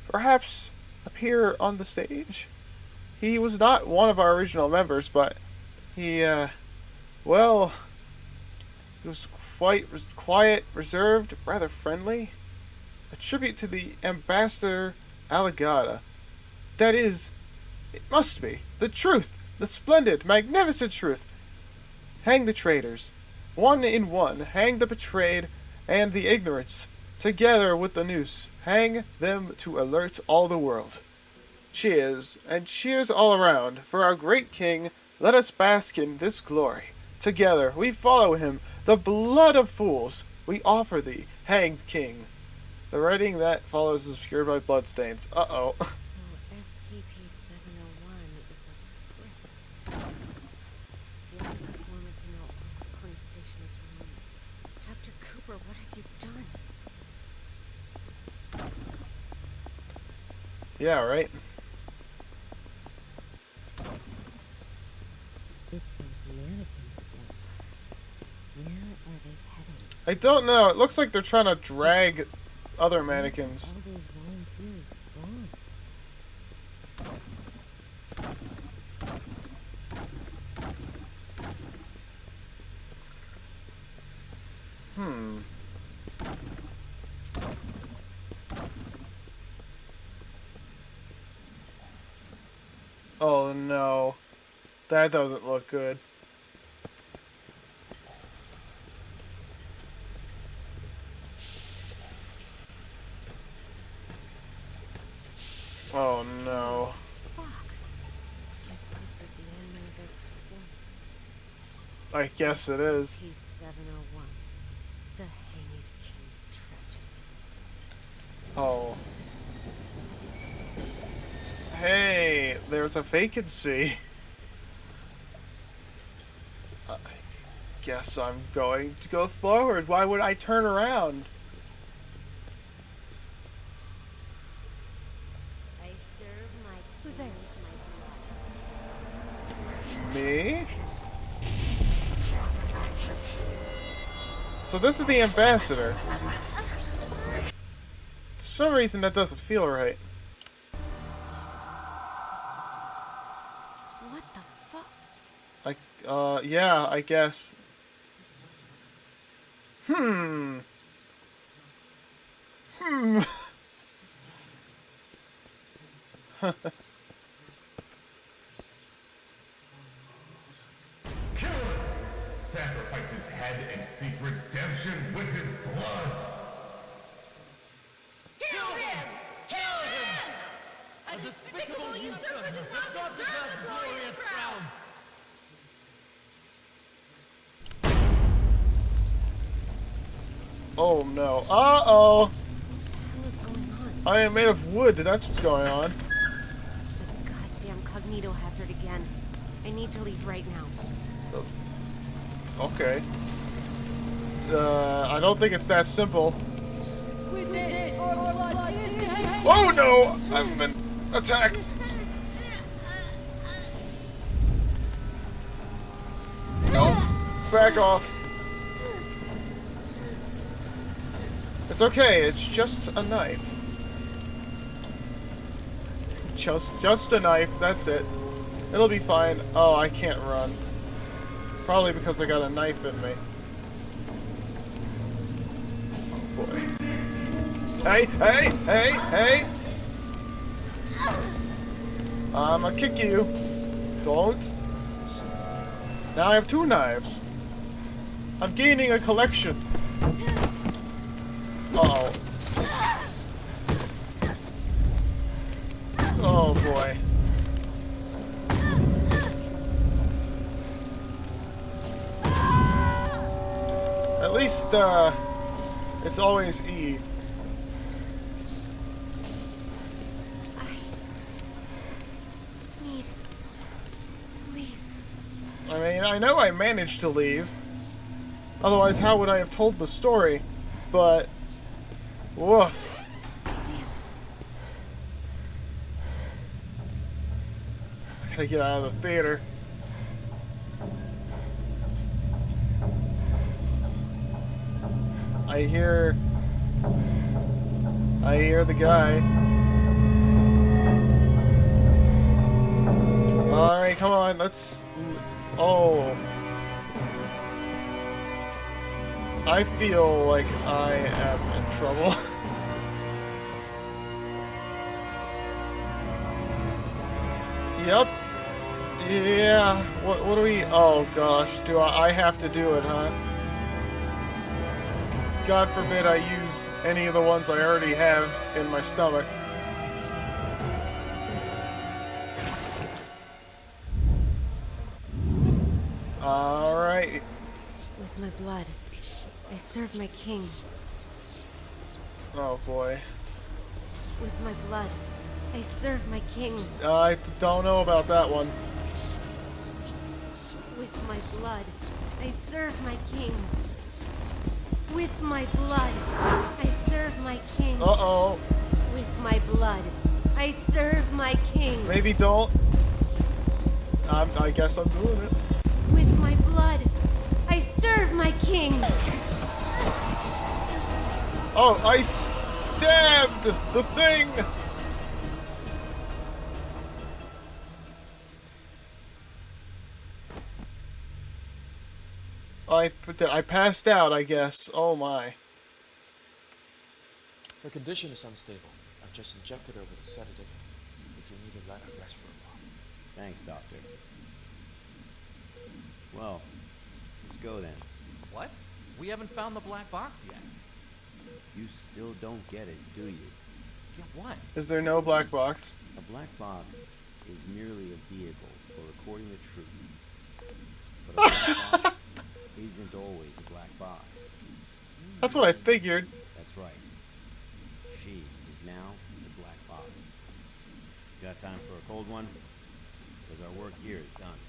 Perhaps appear on the stage? He was not one of our original members, but he, well... He was quite quiet, reserved, rather friendly. A tribute to the Ambassador Allegata. That is, it must be, the truth, the splendid, magnificent truth. Hang the traitors. One in one, hang the betrayed and the ignorance. Together with the noose, hang them to alert all the world. Cheers, and cheers all around, for our great king, let us bask in this glory. Together, we follow him, the blood of fools, we offer thee, hanged king. The writing that follows is obscured by bloodstains. Uh-oh. So SCP-701 is a script. One performance note on the Pony Station is removed. Dr. Cooper, what have you done? Yeah, right? It's those mannequins again. Where are they heading? I don't know. It looks like they're trying to drag other mannequins. All those volunteers gone. Oh no. That doesn't look good. Oh no. Fuck. Guess this is the end of their performance. I guess it is. SCP-701. The Hanged King's Tragedy. Oh. Hey, there's a vacancy. I guess I'm going to go forward. Why would I turn around? I serve my. Who's there? Me? So this is the ambassador. For some reason that doesn't feel right. What the fuck? Yeah, I guess. Hmm. Sacrifice his head and seek redemption with his blood. Kill him! Kill him! A despicable usurper does not deserve the glorious crown! Oh no. Uh-oh. What is going on? I am made of wood. That's what's going on. It's the goddamn cognito hazard again. I need to leave right now. Okay. I don't think it's that simple. Oh no! I've been attacked! Nope. Back off. It's okay, it's just a knife. Just a knife, that's it. It'll be fine. Oh, I can't run. Probably because I got a knife in me. Oh boy. Hey, hey, hey, hey! I'ma kick you. Don't. Now I have 2 knives. I'm gaining a collection. Uh-oh. Oh boy. At least, it's always E. I need to leave. I mean, I know I managed to leave. Otherwise, how would I have told the story? But, woof. Damn it. I gotta get out of the theater. I hear the guy. Alright, come on, let's... Oh. I feel like I am in trouble. Yep. Yeah. What do we... Oh, gosh. Do I have to do it, huh? God forbid I use any of the ones I already have in my stomach. Alright. With my blood, I serve my king. Oh boy. With my blood, I serve my king. I don't know about that one. With my blood, I serve my king. With my blood, I serve my king. Uh-oh. With my blood, I serve my king. Maybe don't. I guess I'm doing it. With my blood, I serve my king. Oh, I stabbed the thing! I passed out, I guess. Oh my. Her condition is unstable. I've just injected her with a sedative. If you need to let her rest for a while. Thanks, Doctor. Well, let's go then. What? We haven't found the black box yet. You still don't get it, do you? Yeah, what? Is there no black box? A black box is merely a vehicle for recording the truth. But a black box isn't always a black box. That's what I figured. That's right. She now the black box. Got time for a cold one? Because our work here is done.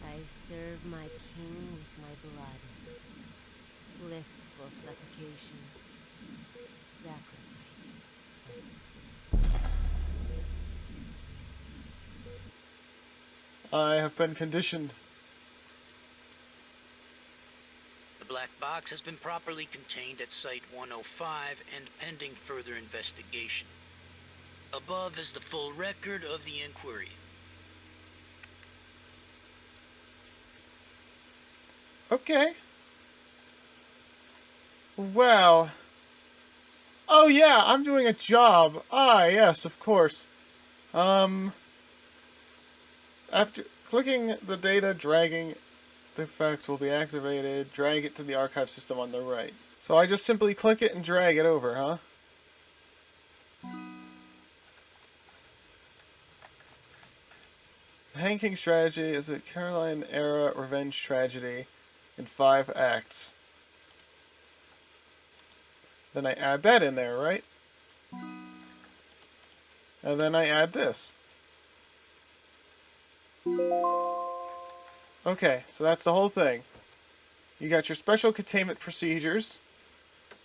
I serve my king with my blood. Blissful suffocation. Sacrifice of sin. I have been conditioned. The black box has been properly contained at Site 105 and pending further investigation. Above is the full record of the inquiry. Okay. Wow. Oh yeah, I'm doing a job. Ah, yes, of course. After clicking the data, dragging the effect will be activated. Drag it to the archive system on the right. So I just simply click it and drag it over, huh? The Hand King strategy is a Caroline-era revenge tragedy in 5 acts. Then I add that in there, right? And then I add this. Okay, so that's the whole thing. You got your special containment procedures,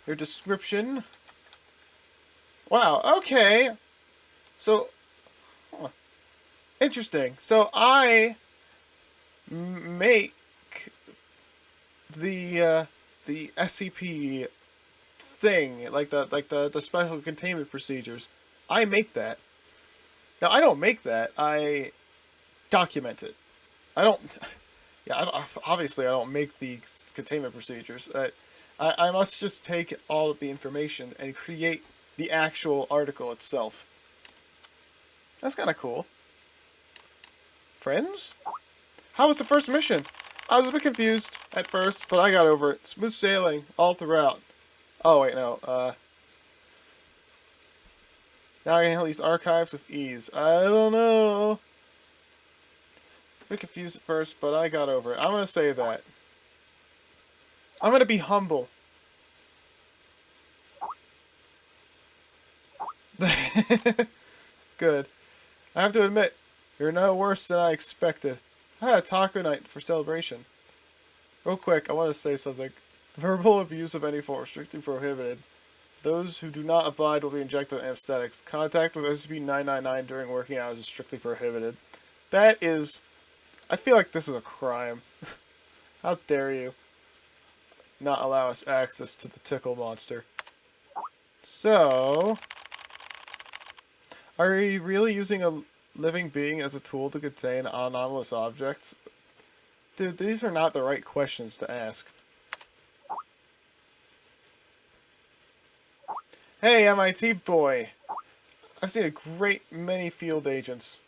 your description. Wow, okay. So, interesting. So I make the SCP thing, like the special containment procedures. I make that. Now I don't make that. I document it. I don't. Yeah, obviously I don't make the containment procedures. I must just take all of the information and create the actual article itself. That's kind of cool. Friends? How was the first mission? I was a bit confused at first, but I got over it. Smooth sailing all throughout. Oh, wait, no. Now I can handle these archives with ease. I don't know. A bit confused at first, but I got over it. I'm going to say that. I'm going to be humble. Good. I have to admit, you're no worse than I expected. I had a taco night for celebration. Real quick, I want to say something. Verbal abuse of any form is strictly prohibited. Those who do not abide will be injected with anesthetics. Contact with SCP-999 during working hours is strictly prohibited. That is... I feel like this is a crime. How dare you not allow us access to the tickle monster. So... Are you really using a living being as a tool to contain anomalous objects? Dude, these are not the right questions to ask. Hey, MIT boy! I've seen a great many field agents.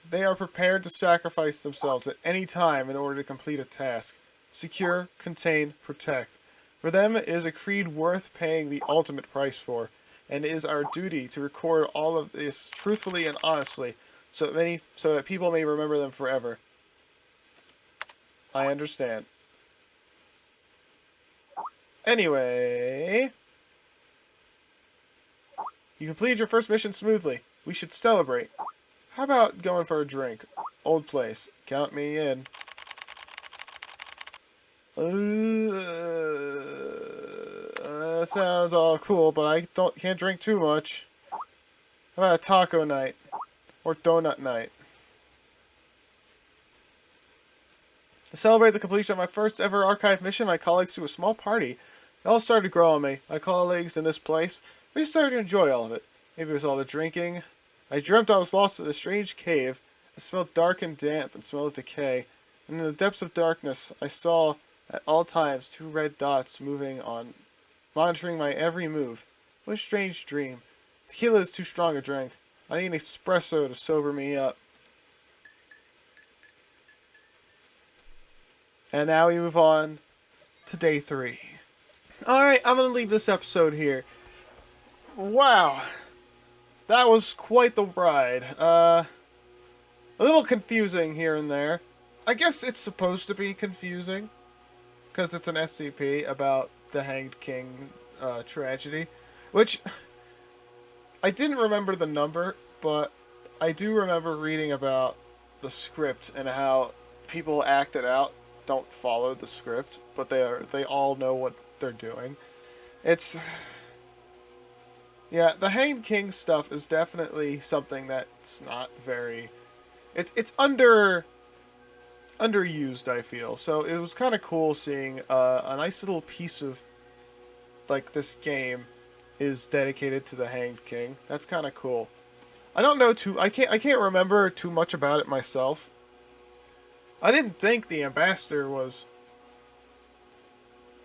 They are prepared to sacrifice themselves at any time in order to complete a task. Secure, contain, protect. For them, it is a creed worth paying the ultimate price for, and it is our duty to record all of this truthfully and honestly, so that people may remember them forever. I understand. Anyway... You completed your first mission smoothly. We should celebrate. How about going for a drink? Old place. Count me in. That sounds all cool, but I can't drink too much. How about a taco night? Or donut night? To celebrate the completion of my first ever archive mission, my colleagues threw a small party. It all started to grow on me. My colleagues in this place, we started to enjoy all of it. Maybe it was all the drinking. I dreamt I was lost in a strange cave. It smelled dark and damp and smelled of decay. And in the depths of darkness, I saw at all times 2 red dots moving on, monitoring my every move. What a strange dream. Tequila is too strong a drink. I need an espresso to sober me up. And now we move on to day 3. Alright, I'm going to leave this episode here. wow. That was quite the ride. A little confusing here and there. I guess it's supposed to be confusing, because it's an SCP about the Hanged King tragedy, which I didn't remember the number, but I do remember reading about the script and how people acted out don't follow the script, but they all know what they're doing. It's yeah, the Hanged King stuff is definitely something that's not very it's underused, I feel. So it was kind of cool seeing a nice little piece of like this game is dedicated to the Hanged King. That's kind of cool. I don't know too. I can't remember too much about it myself. I didn't think the ambassador was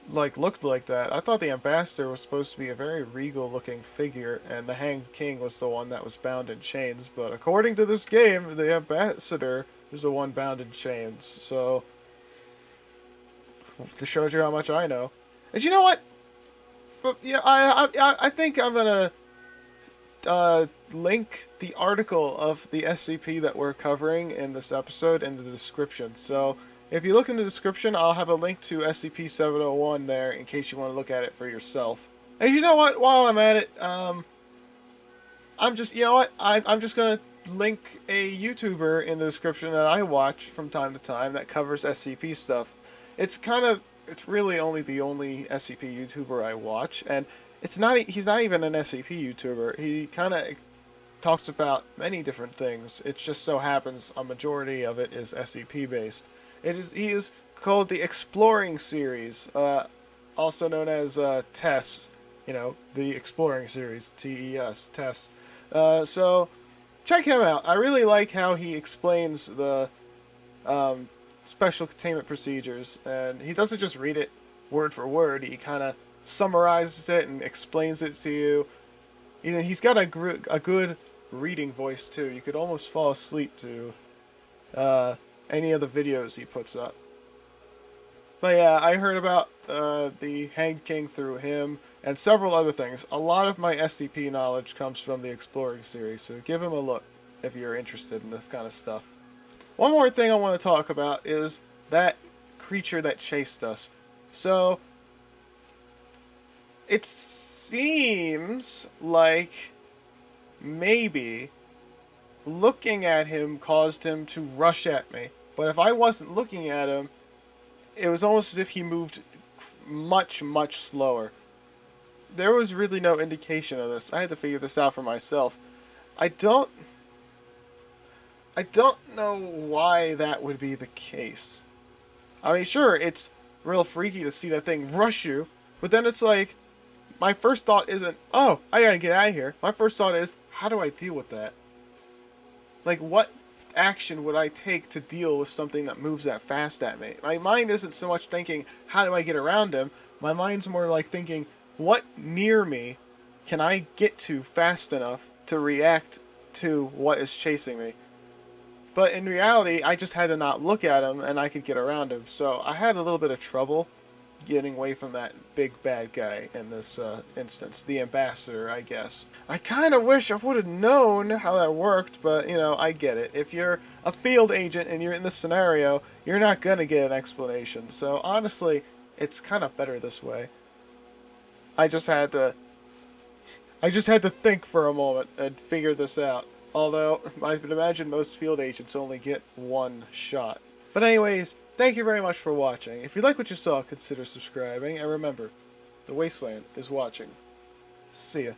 like looked like that. I thought the ambassador was supposed to be a very regal looking figure, and the Hanged King was the one that was bound in chains. But according to this game, the ambassador is the one bound in chains. So this shows you how much I know. And you know what? Yeah, I think I'm gonna link the article of the SCP that we're covering in this episode in the description. So if you look in the description, I'll have a link to SCP-701 there in case you want to look at it for yourself. And you know what? While I'm at it, I'm just gonna link a YouTuber in the description that I watch from time to time that covers SCP stuff. It's really only the only SCP YouTuber I watch, and he's not even an SCP YouTuber. He kind of talks about many different things. It just so happens a majority of it is SCP based. He is called the Exploring Series, also known as TESS. You know, the Exploring Series, TES, TESS. So check him out. I really like how he explains the special containment procedures, and he doesn't just read it word for word. He kind of summarizes it and explains it to you. He's got a good reading voice too. You could almost fall asleep to any of the videos he puts up. But yeah, I heard about the Hanged King through him and several other things. A lot of my SCP knowledge comes from the Exploring series, so give him a look if you're interested in this kind of stuff. One more thing I want to talk about is that creature that chased us. So it seems like maybe looking at him caused him to rush at me. But if I wasn't looking at him, it was almost as if he moved much, much slower. There was really no indication of this. I had to figure this out for myself. I don't know why that would be the case. I mean, sure, it's real freaky to see that thing rush you, but then it's like, my first thought isn't, oh, I gotta get out of here. My first thought is, how do I deal with that? Like, what action would I take to deal with something that moves that fast at me? My mind isn't so much thinking, how do I get around him? My mind's more like thinking, what near me can I get to fast enough to react to what is chasing me? But in reality, I just had to not look at him and I could get around him. So I had a little bit of trouble getting away from that big bad guy in this instance. The ambassador, I guess. I kind of wish I would have known how that worked, but, you know, I get it. If you're a field agent and you're in this scenario, you're not going to get an explanation. So honestly, it's kind of better this way. I just had to think for a moment and figure this out. Although, I would imagine most field agents only get one shot. But anyways, thank you very much for watching. If you like what you saw, consider subscribing. And remember, the Wasteland is watching. See ya.